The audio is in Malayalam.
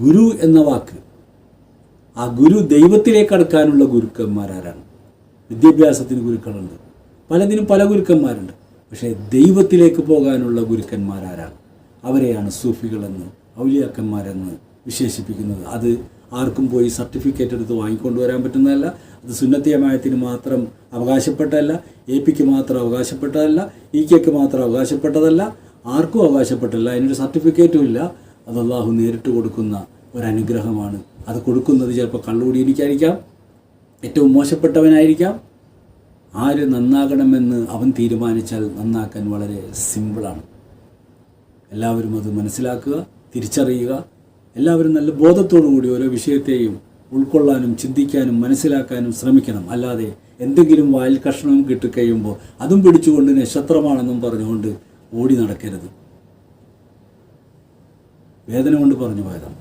ഗുരു എന്ന വാക്ക്, ആ ഗുരു ദൈവത്തിലേക്ക് അടുക്കാനുള്ള ഗുരുക്കന്മാരാരാണ്? വിദ്യാഭ്യാസത്തിന് ഗുരുക്കളുണ്ട്, പലതിനും പല ഗുരുക്കന്മാരുണ്ട്. പക്ഷേ ദൈവത്തിലേക്ക് പോകാനുള്ള ഗുരുക്കന്മാരാരാണ്? അവരെയാണ് സൂഫികളെന്ന്, ഔലിയാക്കന്മാരെന്ന് വിശേഷിപ്പിക്കുന്നത്. അത് ആർക്കും പോയി സർട്ടിഫിക്കറ്റ് എടുത്ത് വാങ്ങിക്കൊണ്ടുവരാൻ പറ്റുന്നതല്ല. അത് സുന്നത്തി ജമാഅത്തിന് മാത്രം അവകാശപ്പെട്ടതല്ല, എപിക്ക് മാത്രം അവകാശപ്പെട്ടതല്ല, ഇകെക്ക് മാത്രം അവകാശപ്പെട്ടതല്ല, ആർക്കും അവകാശപ്പെട്ടില്ല. അതിനൊരു സർട്ടിഫിക്കറ്റും ഇല്ല. അത് അള്ളാഹു നേരിട്ട് കൊടുക്കുന്ന ഒരനുഗ്രഹമാണ്. അത് കൊടുക്കുന്നത് ചിലപ്പോൾ കള്ളുകൂടിയിരിക്കായിരിക്കാം, ഏറ്റവും മോശപ്പെട്ടവനായിരിക്കാം. ആര് നന്നാകണമെന്ന് അവൻ തീരുമാനിച്ചാൽ നന്നാക്കാൻ വളരെ സിമ്പിളാണ്. എല്ലാവരും അത് മനസ്സിലാക്കുക, തിരിച്ചറിയുക. എല്ലാവരും നല്ല ബോധത്തോടു കൂടി ഓരോ വിഷയത്തെയും ഉൾക്കൊള്ളാനും ചിന്തിക്കാനും മനസ്സിലാക്കാനും ശ്രമിക്കണം. അല്ലാതെ എന്തെങ്കിലും വായിൽ കഷ്ണവും കിട്ടിക്കഴിയുമ്പോൾ അതും പിടിച്ചുകൊണ്ട് നക്ഷത്രമാണെന്നും പറഞ്ഞുകൊണ്ട് ഓടി നടക്കരുത്. വേദന കൊണ്ട് പറഞ്ഞു പോയതാണ്.